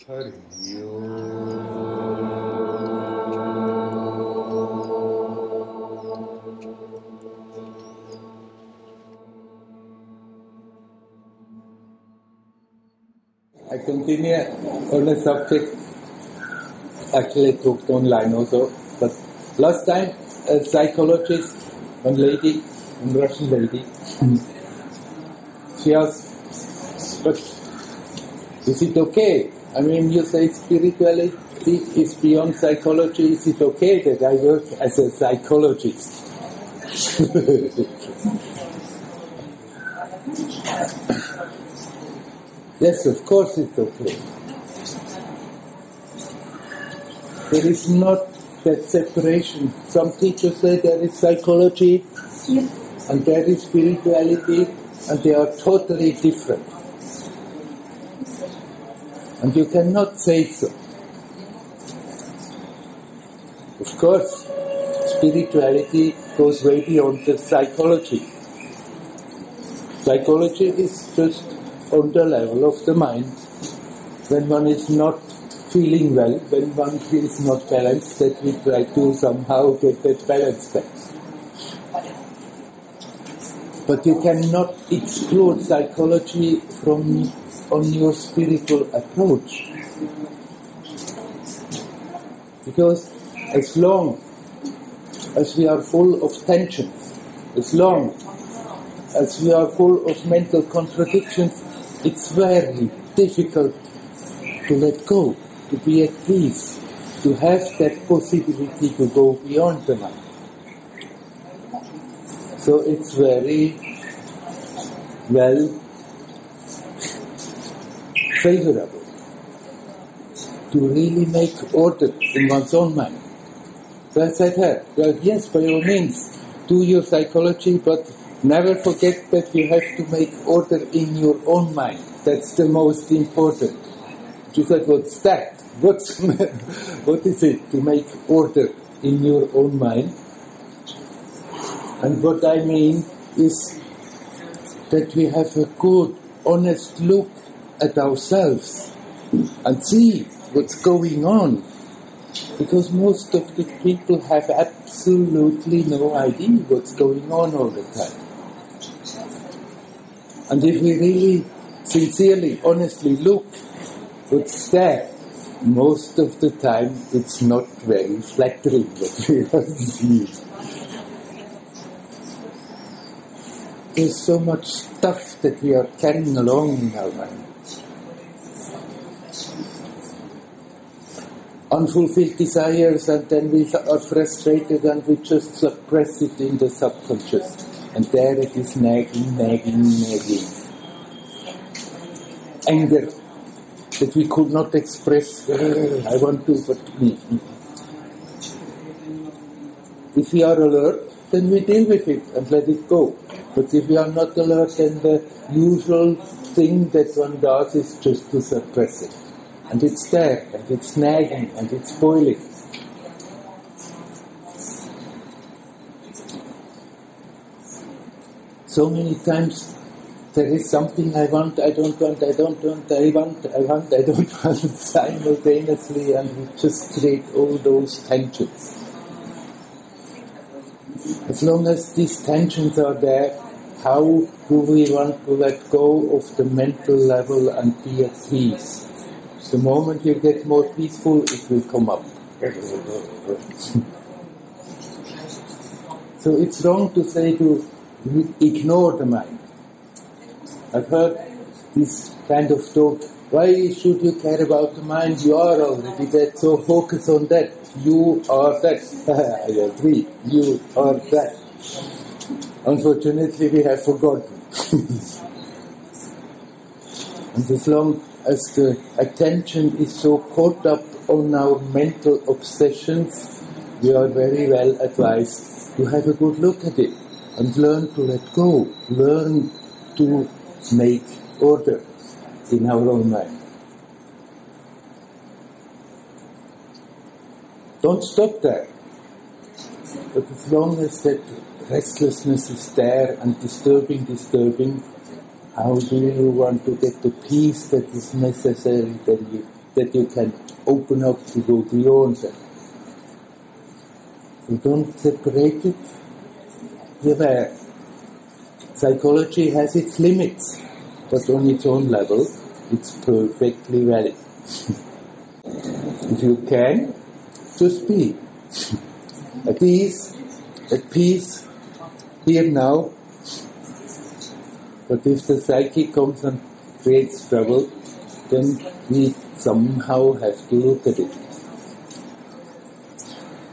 Hari I continue on a subject actually talked online also, but last time a psychologist, one lady, one Russian lady, she asked, but is it okay? I mean, you say spirituality is beyond psychology. Is it okay that I work as a psychologist? Yes, of course it's okay. There is not that separation. Some teachers say there is psychology and there is spirituality, and they are totally different. And you cannot say so. Of course, spirituality goes way beyond the psychology. Psychology is just on the level of the mind. When one is not feeling well, when one feels not balanced, that we try to somehow get that balance back. But you cannot exclude psychology from on your spiritual approach. Because as long as we are full of tensions, as long as we are full of mental contradictions, it's very difficult to let go, to be at peace, to have that possibility to go beyond the mind. So it's very well favorable to really make order in one's own mind. So I said her, well, yes, by all means, do your psychology, but never forget that you have to make order in your own mind. That's the most important. She said, what's that? What is it to make order in your own mind? And what I mean is that we have a good, honest look at ourselves and see what's going on. Because most of the people have absolutely no idea what's going on all the time. And if we really, sincerely, honestly look what's there, most of the time it's not very flattering what we are seeing. There's so much stuff that we are carrying along in our mind. Unfulfilled desires, and then we are frustrated and we just suppress it in the subconscious. And there it is nagging. Anger that we could not express. I want to, but me. If we are alert, then we deal with it and let it go. But if we are not alert, then the usual thing that one does is just to suppress it. And it's there, and it's nagging, and it's boiling. So many times there is something I want, I don't want, I don't want, I want, I want, I don't want simultaneously, and we just create all those tensions. As long as these tensions are there, how do we want to let go of the mental level and be at peace? The moment you get more peaceful, it will come up. So it's wrong to say to ignore the mind. I've heard this kind of talk, why should you care about the mind? You are already that, so focus on that. You are that. I agree, you are that. Unfortunately, we have forgotten. And as long as the attention is so caught up on our mental obsessions, we are very well advised to have a good look at it and learn to let go, learn to make order in our own mind. Don't stop there. But as long as that restlessness is there and disturbing, how do you want to get the peace that is necessary? Then you that you can open up to go beyond that. You don't separate it. Yeah, psychology has its limits, but on its own level, it's perfectly valid. If you can, just be at ease, at peace, here now. But if the psyche comes and creates trouble, then we somehow have to look at it.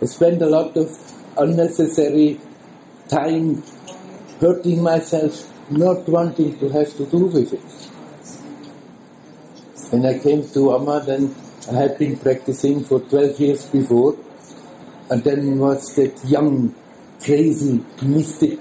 I spend a lot of unnecessary time hurting myself, not wanting to have to do with it. When I came to Amma, then I had been practicing for 12 years before, and then was that young, crazy mystic,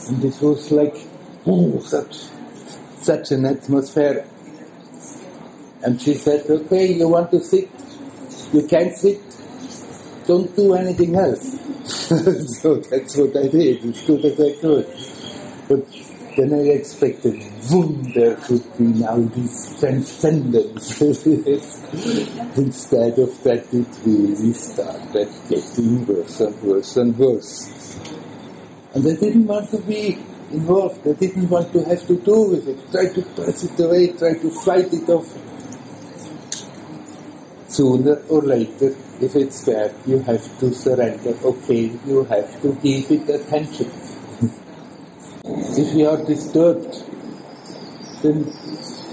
and it was like, oh, such an atmosphere. And she said, okay, you want to sit, you can sit, don't do anything else. So that's what I did, as good as I could. But then I expected, boom, there should be now this transcendence. Instead of that, it really started getting worse and worse and worse. And I didn't want to be involved. I didn't want to have to do with it. Try to press it away, try to fight it off. Sooner or later, if it's there, you have to surrender. Okay, you have to give it attention. If we are disturbed, then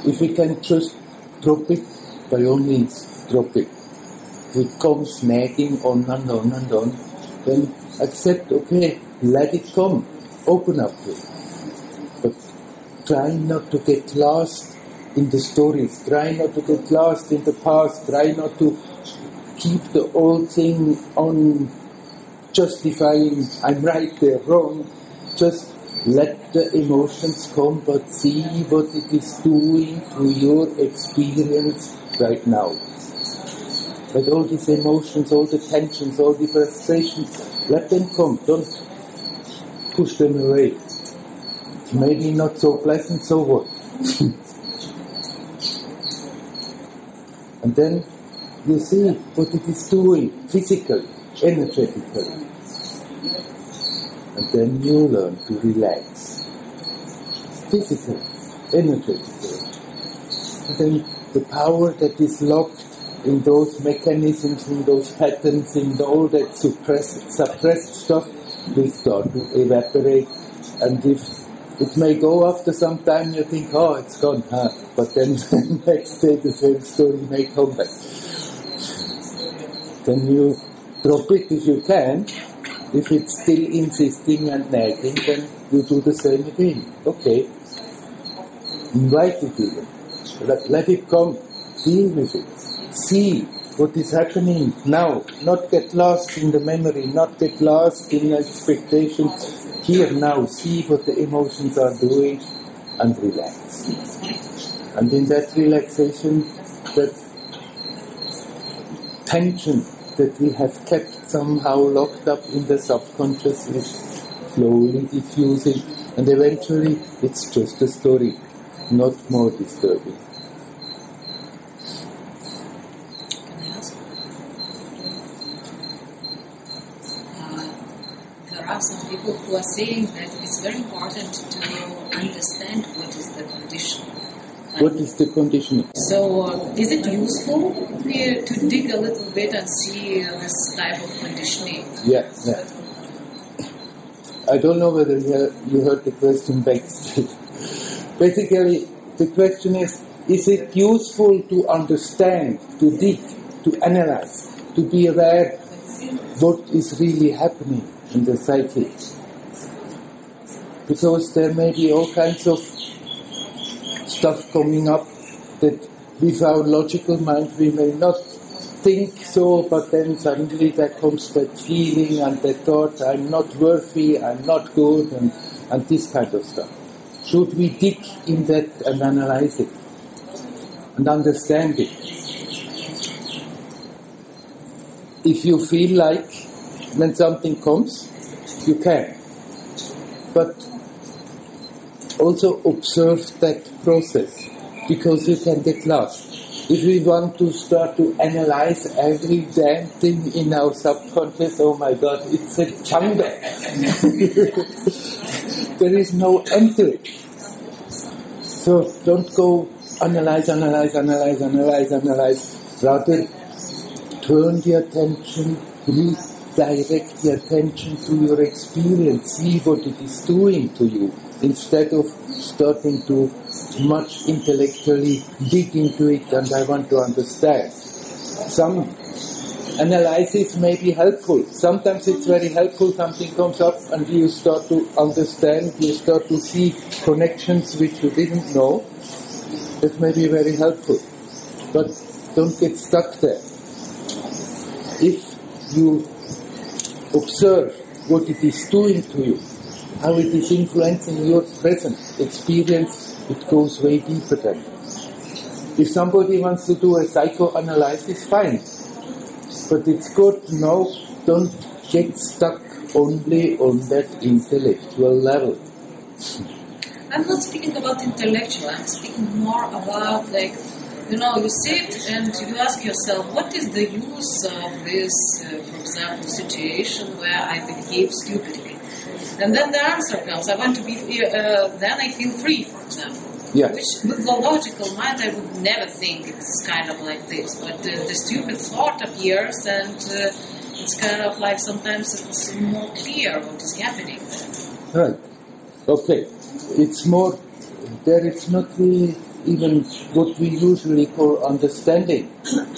if we can just drop it, by all means, drop it. If it comes nagging on and on and on, then accept, okay, let it come, open up to it. But try not to get lost in the stories, try not to get lost in the past, try not to keep the old thing on justifying, I'm right, they're wrong. Just let the emotions come, but see what it is doing to your experience right now. Let all these emotions, all the tensions, all the frustrations, let them come. Don't push them away. Maybe not so pleasant, so what? And then you see what it is doing, physically, energetically. And then you learn to relax. Physically, energetically. And then the power that is locked in those mechanisms, in those patterns, in all that suppressed stuff will start to evaporate. And if it may go after some time, you think, oh, it's gone, but then the next day the same story may come back. Then you drop it if you can. If it's still insisting and nagging, then you do the same again. Okay. Invite it even. Let it come. Deal with it. See what is happening now. Not get lost in the memory, not get lost in expectations. Here now, see what the emotions are doing and relax. And in that relaxation, that tension that we have kept somehow locked up in the subconscious is slowly diffusing, and eventually it's just a story, not more disturbing. There are some people who are saying that it's very important to understand what is the condition. What is the conditioning? So, is it useful to dig a little bit and see this type of conditioning? Yeah. I don't know whether you heard the question back. Basically, the question is it useful to understand, to dig, to analyze, to be aware what is really happening in the psyche? Because there may be all kinds of stuff coming up that with our logical mind we may not think so, but then suddenly there comes that feeling and that thought, I'm not worthy, I'm not good, and this kind of stuff. Should we dig in that and analyze it and understand it? If you feel like when something comes, you can. But also observe that process, because you can get lost. If we want to start to analyze every damn thing in our subconscious, oh my God, it's a jungle. There is no end to it. So don't go analyze. Rather, turn the attention, redirect the attention to your experience, see what it is doing to you, instead of starting to much intellectually dig into it and I want to understand. Some analysis may be helpful. Sometimes it's very helpful, something comes up and you start to understand, you start to see connections which you didn't know. That may be very helpful. But don't get stuck there. If you observe what it is doing to you, how it is influencing your present experience, it goes way deeper than. If somebody wants to do a psychoanalysis, fine. But it's good to know, don't get stuck only on that intellectual level. I'm not speaking about intellectual, I'm speaking more about you sit and you ask yourself, what is the use of this, for example, situation where I behave stupidly? And then the answer comes, I want to be, then I feel free, for example. Yeah. Which, with the logical mind, I would never think it's kind of like this. But the stupid thought appears, and it's kind of like sometimes it's more clear what is happening there. Right. Okay. It's more, there it's not really even what we usually call understanding.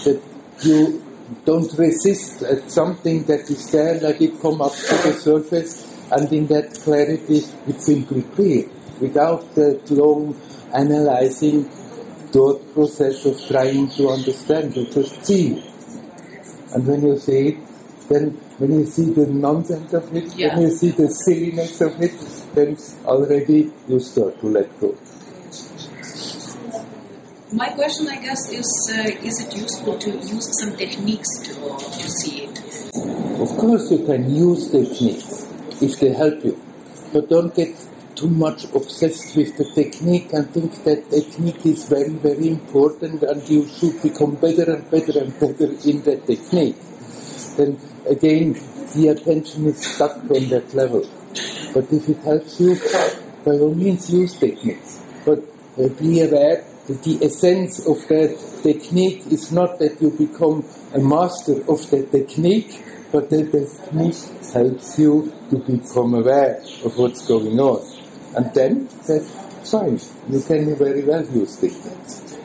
That you don't resist at something that is there, let it come up to the surface, and in that clarity it's simply clear, without that long analyzing thought process of trying to understand. You just see it. And when you see it, then when you see the nonsense of it, when you see the silliness of it, then already you start to let go. My question, I guess, is it useful to use some techniques to see it? Of course you can use techniques if they help you, but don't get too much obsessed with the technique and think that technique is very, very important and you should become better and better and better in that technique. Then again, the attention is stuck on that level. But if it helps you, by all means use techniques. But be aware that the essence of that technique is not that you become a master of that technique, but that technique helps you to become aware of what's going on. And then, that's fine. You can very well use techniques.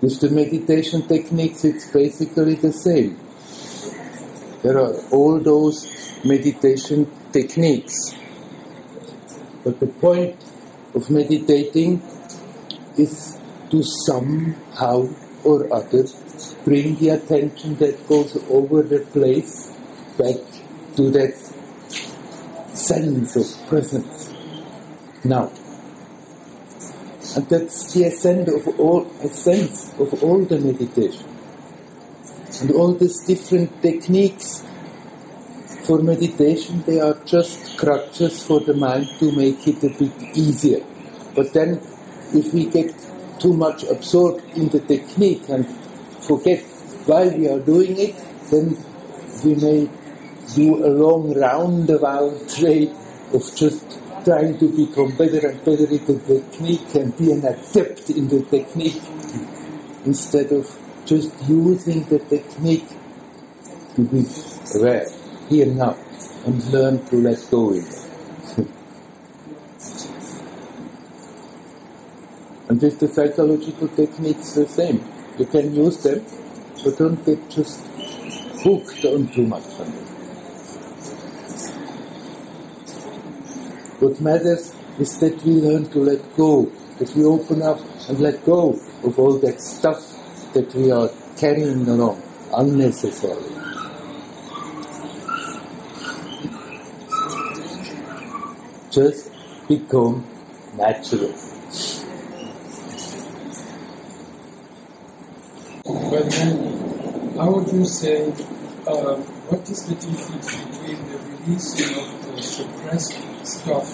With the meditation techniques, it's basically the same. There are all those meditation techniques. But the point of meditating is to somehow or other bring the attention that goes over the place back to that sense of presence. Now. And that's the essence of all the meditation. And all these different techniques for meditation, they are just crutches for the mind to make it a bit easier. But then, if we get too much absorbed in the technique and forget why we are doing it, then we may do a long roundabout way of just trying to become better and better in the technique and be an adept in the technique, instead of just using the technique to be aware, here now, and learn to let go of it. And with the psychological techniques the same. You can use them, but don't get just hooked on too much on them. What matters is that we learn to let go, that we open up and let go of all that stuff that we are carrying along unnecessarily. Just become natural. But then, how would you say, what is the difference between the releasing of the suppressed stuff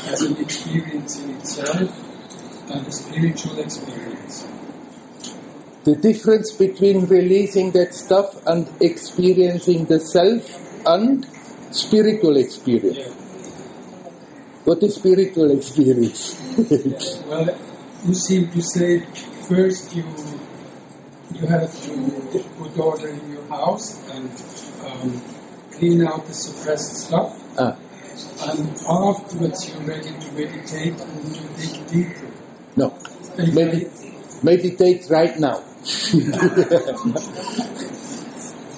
as an experience in itself and a spiritual experience. The difference between releasing that stuff and experiencing the self and spiritual experience. Yeah. What is spiritual experience? Well, you see, you say first you have to put order in your house and clean out the suppressed stuff. And afterwards you're ready to meditate and to dig deeper. No. Meditate right now.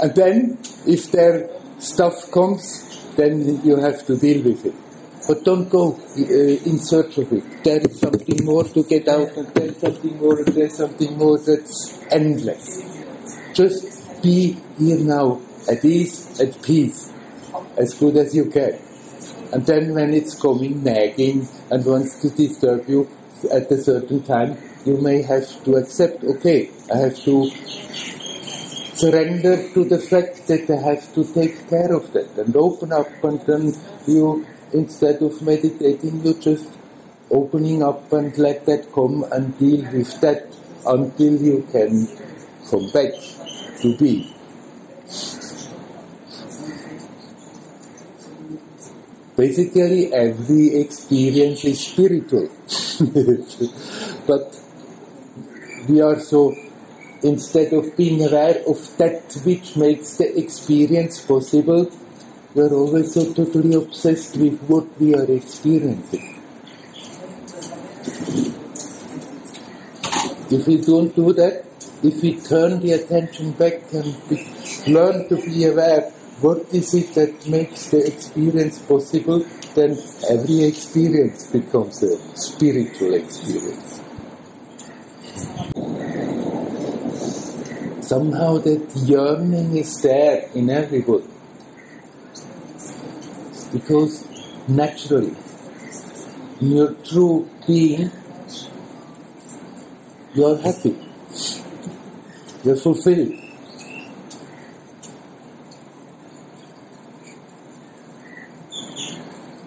And then, if their stuff comes, then you have to deal with it. But don't go in search of it. There is something more to get out, and there's something more, and there's something more that's endless. Just be here now, at ease, at peace, as good as you can. And then when it's coming, nagging, and wants to disturb you at a certain time, you may have to accept, okay, I have to surrender to the fact that I have to take care of that and open up, and then you, instead of meditating, you just opening up and let that come and deal with that until you can come back to be. Basically, every experience is spiritual. But we are so, instead of being aware of that which makes the experience possible, we are always so totally obsessed with what we are experiencing. If we don't do that, if we turn the attention back and learn to be aware, what is it that makes the experience possible, then every experience becomes a spiritual experience. Somehow that yearning is there in everybody. Because naturally, in your true being, you are happy. You are fulfilled.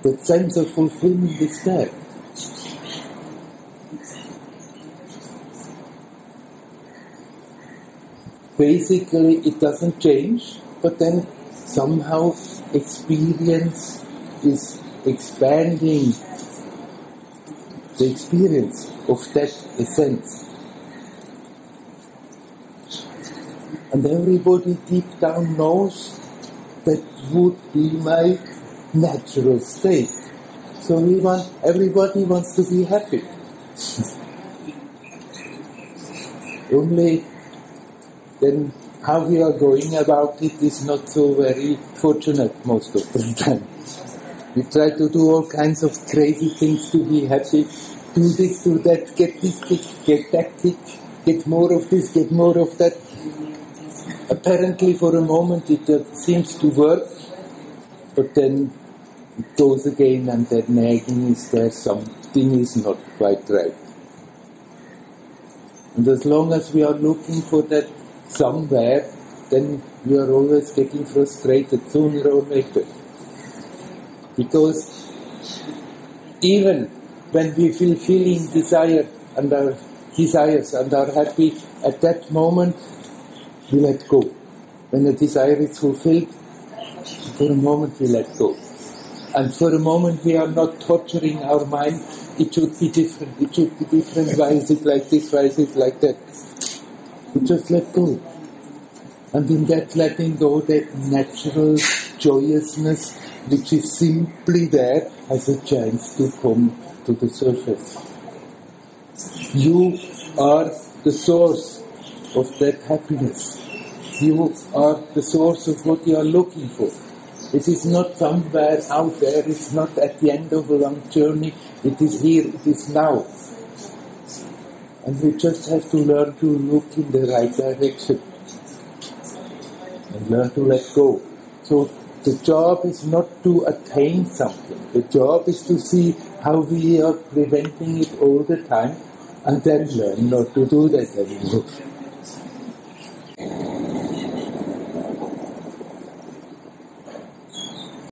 That sense of fulfillment is there. Basically, it doesn't change, but then somehow experience is expanding the experience of that essence. And everybody deep down knows that would be my natural state. So everybody wants to be happy. Only then how we are going about it is not so very fortunate most of the time. We try to do all kinds of crazy things to be happy, do this, do that, get this kick, get that kick, get more of this, get more of that. Apparently for a moment it seems to work, but then it goes again and that nagging is there, something is not quite right. And as long as we are looking for that somewhere, then we are always getting frustrated sooner or later. Because even when we feel feeling desire and our desires and are happy, at that moment we let go. When the desire is fulfilled, for a moment we let go. And for a moment we are not torturing our mind, it should be different, it should be different, why is it like this, why is it like that? We just let go. And in that letting go, that natural joyousness, which is simply there, has a chance to come to the surface. You are the source of that happiness. You are the source of what you are looking for. It is not somewhere out there, it's not at the end of a long journey, it is here, it is now. And we just have to learn to look in the right direction. And learn to let go. So the job is not to attain something. The job is to see how we are preventing it all the time and then learn not to do that anymore.